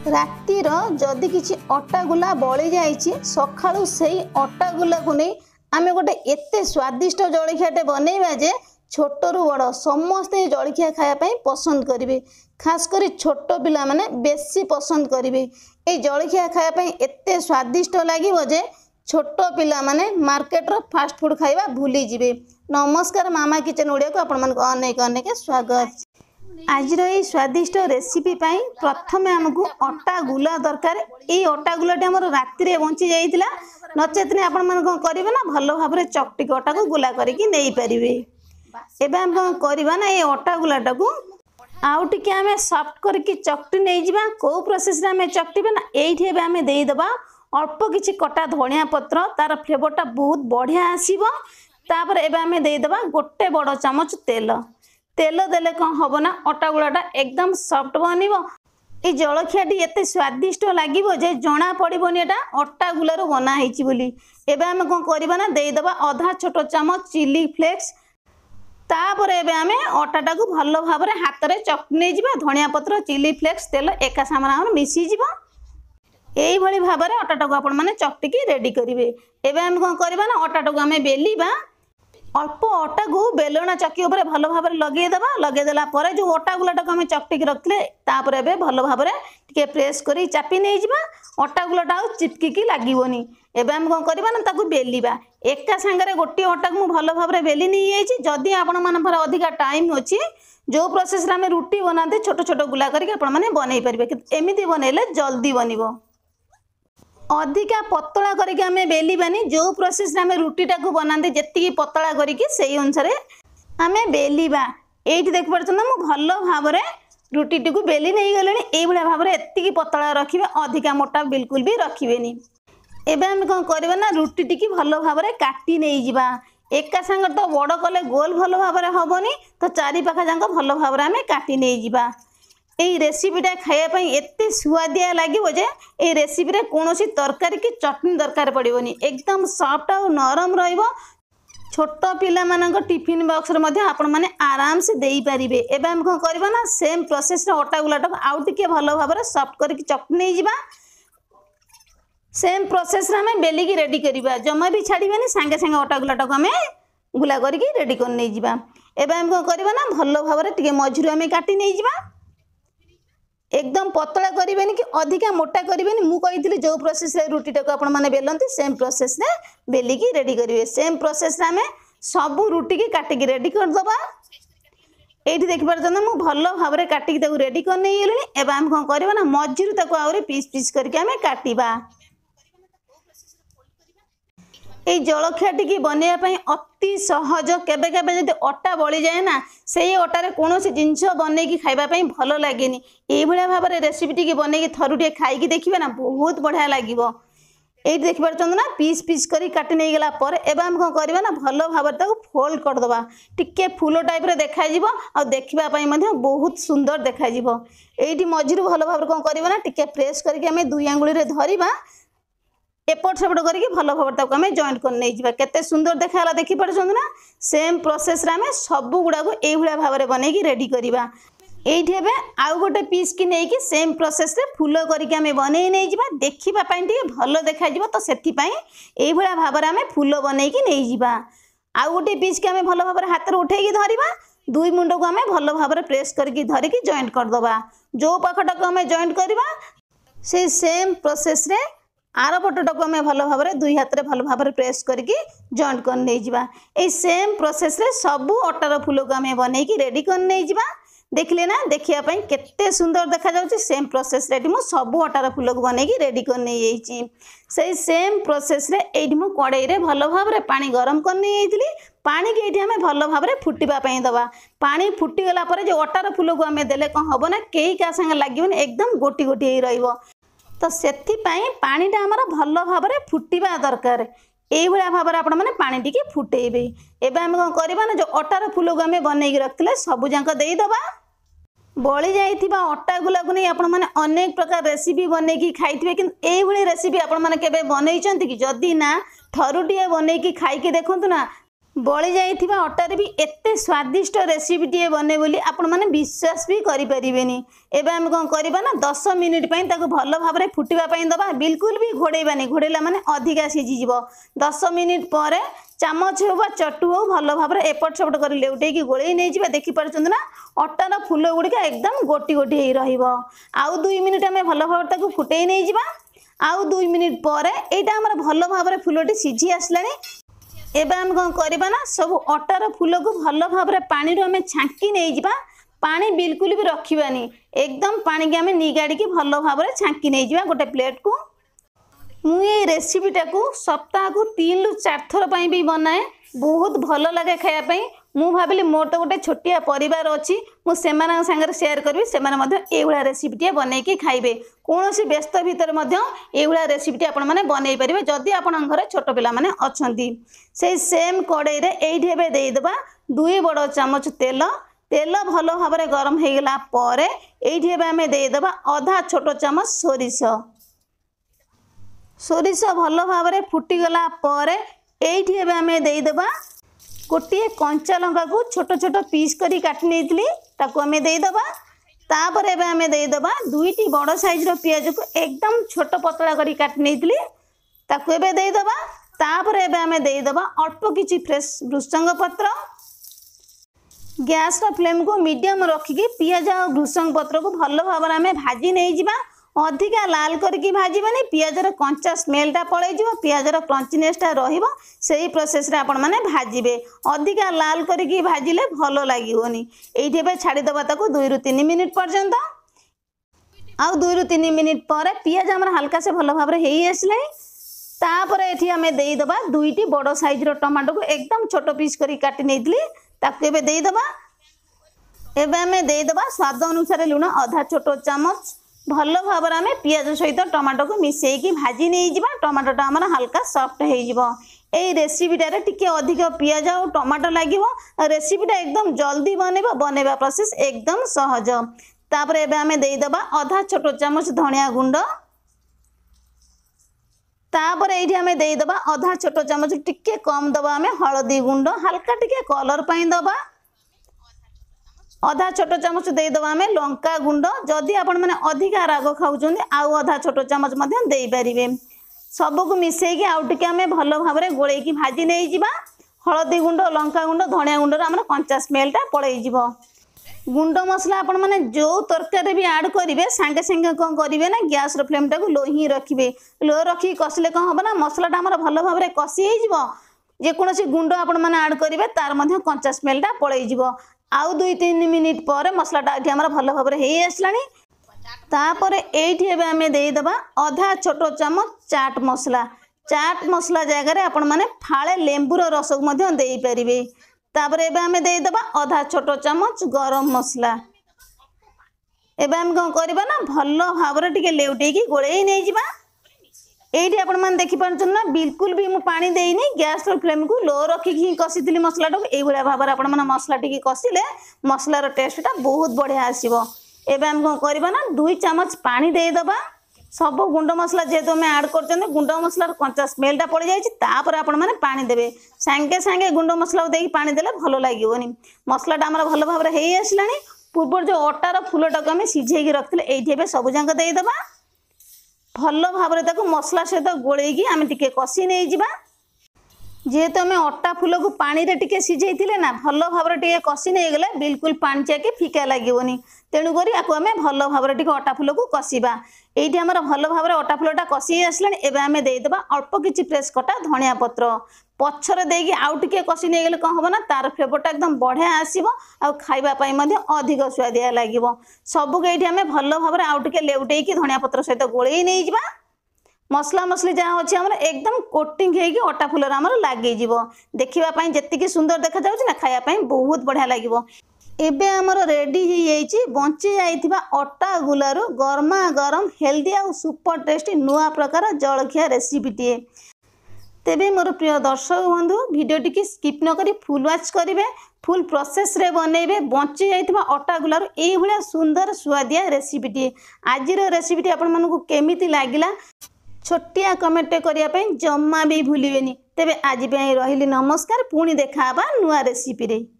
रातिर जदि किसी अटा गुला बड़ी जाइए सकाळु से अटा गुला को नहीं आम गोटे एते स्वादिष्ट जलखियाटे बनइबा जे छोटरू बड़ समस्ते जलखिया खायापी पसंद करेंगे। खासकर छोट पिला माने बेसी पसंद करेंगे। ये जलखिया खायापी एते स्वादिष्ट लगे जे छोट पिला माने मार्केटर फास्ट फूड खाइबा भूली जिवे। नमस्कार मामा किचन ओडिया को आपण मन अनेक अनेक स्वागत। आज ये स्वादिष्ट रेसिपी पाई प्रथमे आमको अटा गुला दरकार। ये अटा गुलाटी आमर राति बंची जाइतिला नचेत ने आपण मन करेंगे ना भल भाव में चकटी अटा को गुला करके नहीं पारे। एबे हम कौन करवा ना ये अटा गुलाटा को आउ टिके आमे सॉफ्ट करके चकटी नहीं जिबा। को प्रोसेस रे आमे चकटीबा ना एठी एबे आमे देई दबा अल्प किछि कटा धनिया पत्र तार फ्लेवरटा बहुत बढ़िया आसीबो। तापर एबे आमे देई दबा गोटे बड़ चामच तेल। तेल देले कौन हम ना अटा गुलाटा एकदम सॉफ्ट बनिबो। ये जलखियाटी एते स्वादिष्ट लगिबो जे जना पड़िबोनी एटा अटा गुलारो बना हेछि बोली। एबे आमे कौन करबा ना देई दबा आधा छोट चामच चिली फ्लेक्स। तापर एबे आमे अटाटा को भल भाव में हाथ में चकटी नहीं जिबा। धनिया पत्र चिली फ्लेक्स तेल एका सामान मिसी जिबो। एई भली भाव में अटाटा को आपण माने चकटिकी रेडी करिवे। एबे आमे कौन करबा ना अटाटा को आमे बेलिबा। अल्प अटा को बेलना चक्की उपर भल भाव में लगेदेबा। लगेदेला परे जो अटा गुलाटा को आमे चकटिकी रखले तापर एबे भल भाव में टिके प्रेस करी चापी नहीं जिबा। अटा गुलाटा आ चिपकिकी लागिबोनी। एबे आमे कौन करबा ना ताकू बेलिबा। एका संगे गोटे अटा को भल भाव में बेली नहीं जाइए। जदि आपण मन पर अधिका टाइम अच्छी जो प्रोसेस रे आमे रुटी बनाते छोट छोट गुला करके आपण माने बनै परिबे। एमिति बनैले जल्दी बनिबो। अधिका पतला करके आमे बेलिबानी। जो प्रोसेस रे आमे रुटीटा को बनाते जेतिकी पतला करके सेही अनुसार आमे बेलिबा। एठी देख परछन ना मु भल भाव में रुटीटी को बेली नहीं गलेनी। एई भला भाव में एतिकी पतला रखिबे अधिका मोटा बिल्कुल भी रखिबेनी। एबे आमे कौन करबा ना रुटी टिकी भल भाव में काटी नहीं जिबा। एका संग तो बड़ कले गोल भल भाव में हबनी तो चारि पाखा जांक भल भाव में आमे काटी नहीं जिबा। एई रेसिपीटा खाया पई एते सुआदिया लागिबो जे एई रेसिपी रे कोनोसी तरकारी की चटनी दरकार पड़िबोनी। एकदम सॉफ्ट और नरम रहिबो। छोट पिला मानक टिफिन बॉक्स रे मध्ये आपण माने आराम से देई परिबे। एबे हम कौन करबा ना सेम प्रोसेस रे अटा गुलाटा आउ टिके भल भाव में सॉफ्ट करके चटनी नहीं जिबा। सेम प्रोसेस रे हमें बेलिकी रेडी करिबा। जमा भी छाड़ीबानी सांगे सांगे अटा गुलाटा को हमें गुला करके रेडी कर नहीं जिबा। एबे हम कौन करबा ना भल भाव में टिके मझुरु हमें काटी नहीं जिबा। एकदम पतला करिबेनी कि अधिका मोटा करिबेनी। मु कहितली जो प्रोसेस रे रुटीटा को आपण माने बेलंती सेम प्रोसेस रे बेलिकी रेडी करिवे। सेम प्रोसेस रे हमें सब रुटी की काटिकी रेडी कर दबा। एठी देखि परछन मु भल भाव में काटिकी ताको रेडी कर नहीं गेलनी। एबे हम कौन करबा ना मझुरु ताको आउरी पीस पीस करके हमें काटिबा। ये जलखिया टी बनवाई अति सहज। केबे केबे जदि अटा बड़ी जाए ना से अटारे कौन जिनस बनई खावाई भल लगे। ये भाव में रेसिपी टी बनई थरुटे खाई देखिए ना बहुत बढ़िया लगे। ये देखिए ना पीस पीस कर काटी नहीं गला पर एबे हम कौन करबा ना भल भाव में फोल्ड करदबा। टिके फूल टाइप रे देखा आ देखापी बहुत सुंदर देखा। ये मझिरू भल भाव कौन करबा ना टिके प्रेस करके आम दुई आंगुली रे धरिबा। एपट सेपट करके भल भाव में जॉइंट कर नहीं जावा। केते सुंदर देखा देखी पार्छन ना। सेम प्रोसेस रे आम सब गुड़ा को यही भाव में बनई रेडी करवा। ये आउ गोटे पीस की नहीं कि सेम प्रोसेस रे फूल करके आम बनई नहीं जावा। देखापी भल देखा तो से यही भाव में आम फूल बनई नहीं जावा। आउ गोटे पीस की आम भल भाव हाथ में उठे धरवा। दुई मुंड को आम भल भाव में प्रेस करके धरिकी जॉइंट करदबा। जो पाखटा को आम जॉइंट करवा से सेम प्रोसेस रे आर पटटा को आम भल भाव में दुई हाथ में भल भाव में प्रेस करके जॉइंट कर नहीं जावा। ए सेम प्रोसेस रे सबू अटार फूल को आम बनई रेडी कर नहीं जावा। देखले ना देखापी केते सुंदर देखा जाउची। सेम प्रोसेस रे मु सबू अटार फूल को बनई रेडी कर नहीं जाइछि। से सेम प्रोसेस रे एठी मु कड़ाई रे भल भाव में पानी गरम कर नहीं जाइथिली। पानी के आम भल भाव में फुटिबा पई दबा। पानी फुटीगला पर जो अटार फूल को आम देले कौन हम ना कई क्या संगे लगे एकदम गोटी गोटी रहिबो। तो सेथिपाई पानीटा आमर भल भाव में फुटिबा दरकार। यही भाव में आपण मैंने पानी टी फुटेबे। एबे आम कौन करबा ना जो अटार फूल को आम बनई रखते सबू जाक देदबा। बड़ी जाइथिबा अटा गुला को नहीं आपण मैंने अनेक प्रकार रेसिपी बनई खाइथिबे। किंतु एही भली रेसिपी आपण मैंने केबे बनईचंती कि जदि ना थरुटिए बनई खाइके देखंतु ना बड़ी जाइथिबा अटारे भी एते स्वादिष्ट रेसिपीटे बने बोली आपण माने विश्वास भी करि परिबेनी। एबे हम कोन करबा ना 10 मिनिट पई ताको भलो भाबरे फुटिबा पई दबा, बिल्कुल भी घोड़ेबानी, घोड़ेला माने अधिका सिझी जीवो। 10 मिनिट परे चामच हो बा चटू हो भलो भाबरे एपट सेपट कर लेउटे की गोळेई नै जिबा। देखि परछन ना अटार फूल गुड़िका एकदम गोटी गोटी हेई रहिबो। आउ 2 मिनिट हमें भलो भाबरे ताको फुटेई नै जिबा। आउ 2 मिनिट परे एटा हमर भलो भाबरे फूलटी सिझी आसलानी। एबे हम कौन करबा ना सब अटार फूल को भलो भाबरे पानी रो हमें छांकी नै जिबा। पानी बिल्कुल भी रखिबानी, एकदम पानी के हमें निगाड़ी की भलो भाबरे छांकी नै जिबा गोटे प्लेट को। मु ये रेसिपीटा को सप्ताह को 3 रु 4 थर पई भी बनाए, बहुत भलो लगे खाया पई। मु भाबिली मोर तो गोटे छोटिया परिवार अछि, मु सेमाना संगे शेयर करबी, सेमाने मध्य एगुला रेसिपीटी बनै के खाइबे। कोनोसी व्यस्त भीतर मध्य एगुला रेसिपीटी आपण माने बनै परिबे जदि आपण घरे छोट पिला माने अछंती। से सेम कड़ाई रे एइठी हेबे देई देबा 2 बड़ चामच तेल। तेल भलो भाबरे गरम हे गेला परे एइठी हेबे हमें देई देबा आधा छोट चामच सोरिष। सोरिष भलो भाबरे फुटी गला परे एइठी हेबे हमें देई देबा गोटे कंचा लंका को छोट छोट पीस करी काटी नेइतली ताको हमें देई देबा। तापर एबे हमें देई देबा 2टी बड़ साइज रो प्याज को एकदम छोट पतला करी काटी नेइतली ताको एबे देई देबा। तापर एबे हमें देई देबा अल्प किछि फ्रेश भृषंग पत्र। गैस रो फ्लेम को मीडियम रखिकी प्याज और भृषंग पत्र को भलो भाबरे हमें भाजी नै जिबा। अधिका लाल करके भाजबानी, प्याजर कंचा स्मेलटा पळै जिवो, प्याजर क्रंचीनेसटा रहिबो। सेही प्रोसेस रे आपण माने भाजिबे। अधिका लाल करके भाजिले भलो लागिवोनी। एइठी बे छाडी दबा ताको 2 रु 3 मिनिट पर्यंत। आउ 2 रु 3 मिनिट परे प्याज हमर हल्का से भलो भाबरे हेई आसले। तापर एठी हमें देई दबा 2टी बड़ साइज रो टमाटो को एकदम छोट पीस करी काटी नेइतली ताको एबे देई दबा। एबे हमें देई दबा स्वाद अनुसार लूण आधा छोट चामच। भलो भाबरे हमें प्याज सहित टमाटो को मिसेई की भाजी नै जिबा। टमाटोटा हमर हल्का सॉफ्ट हे जिवो। एई रेसिपीटा रे टिके अधिक प्याज और टमाटो लागिवो। रेसिपीटा एकदम जल्दी बनेबो, बनेबा प्रोसेस एकदम सहज। तापर एबे हमें देई दबा आधा छोट चामच धनिया गुंड। तापर एठी हमें देई दबा आधा छोट चामच टिके कम दबा हमें हळदी गुंड, हल्का टिके कलर पई दबा। आधा छोट चामच देई दबा हमें लंका गुंड। जदि आपण माने अधिका राग खाउछन आउ आधा छोट चामच मध्य देई परिबे। सबको को मिसेई की आउ टिके हमें भलो भाबरे गोळेई की भाजी नै जिबा। हळदी गुंड, लंका गुंड, धनिया गुंड रो हमर कंचा स्मेलटा पळै जिवो। गुंड मसला आपण माने जो तरकारी भी ऐड करिवे संगे संगे कोन करिवे ना गैस रो फ्लेम टा को लो ही रखिबे। लो रखी कसले कोन होबा ना मसलाटा हमर भलो भाबरे कसी हे जिवो। जे कोनोसी गुंड आपण माने ऐड करिवे तार मध्य कंचा स्मेलटा पळै जिवो। आउ 2-3 मिनिट पर मसलाटा एठी हमर भलो भाबरे हेई आसलानी। तापर एठी हेबे हमें देई दबा आधा छोट चामच चाट मसला। चाट मसला जगह रे आपण माने फाळे लेंबुर रस मध्य देई परिबे। तापर एबे हमें देई दबा आधा छोट चामच गरम मसला। एबे हम कोन करबा ना भलो भाबरे टिके लेउटे की गोळेई नै जिबा। एठी आपण मान देखि परछन ना बिल्कुल भी मु पानी देइनी। गैस रो फ्लेम को लो रखी की कसितली मसलाटा को एई भलिया भाबरे आपण मान मसला टिके कसिले मसलार टेस्टटा बहुत बढ़िया आसीबो। एबे हम कोन करबा ना 2 चामच पानी देई दबा। सब गुंड मसला जे तुम ऐड कर गुंड मसलार कंचा स्मेलटा पड़ जाए। तापर आपण माने पानी देबे। सांगे सांगे गुंड मसला देकी पानी देले भलो लागिवोनी। मसलाटा हमर भलो भाबरे हेई आसलानी। पूर्व जो अटार फूलटा को हम सिझेई की रखथिले एठी बे सब जांक देई दबा। भलो भाबरे ताको मसला सहित गोळेई की हम टिके कसी नै जिबा। जेहेतु आम अटा फूल को पानी रे टिके सिझेइथिले ना भलो भाबरे टिके कसी नै गले बिल्कुल पानी चाके फिका लागिवोनी। तेणु करी आको आमे भलो भाबरे टिके अटा फूल को कसीबा। एइठी हमर भलो भाबरे अटा फूलटा कसी आसलानी। एबे आमे देई देबा अल्प किछि फ्रेश कटा धनिया पत्र। पछरे देकी आउ टिके कसी नै गले कोन होबो ना तार फ्लेवरटा एकदम बढ़िया आसीबो आ खाइबा पई मध्ये अधिक स्वादिया लागिबो। सबु के एइठी आमे भलो भाबरे आउ टिके लेउटेई की धनिया पत्र सहित गोळेई नै जिबा। मसला मसली जहाँ अच्छे हमर एकदम कोटिंग हेकी अटा फूलर हमर लागे जीवो। देखिबा पई जेतिकी सुंदर देखा जाउछि ना खाया पई बहुत बढ़िया लागिबो। एबे हमर रेडी हो जाइछि बंची जाइथिबा अटा गुलारू गरमा गरम हेल्दी आ सुपर टेस्टी नुआ प्रकार जलखिया रेसिपीटी। तेबे मोर प्रिय दर्शक बंधु वीडियोटी की स्किप न करी फुल वॉच करिवे। फुल प्रोसेस रे बनइबे बंची जाइथिबा अटा गुलारू एई भलिया सुंदर स्वादिया रेसिपीटी। आजिर रेसिपीटी आपण मानकु केमिति लागिला छोटिया कमेंट करने जमा भी भूलें। तेबे आज रही नमस्कार, पुणी देखा नुआ रेसिपी रे।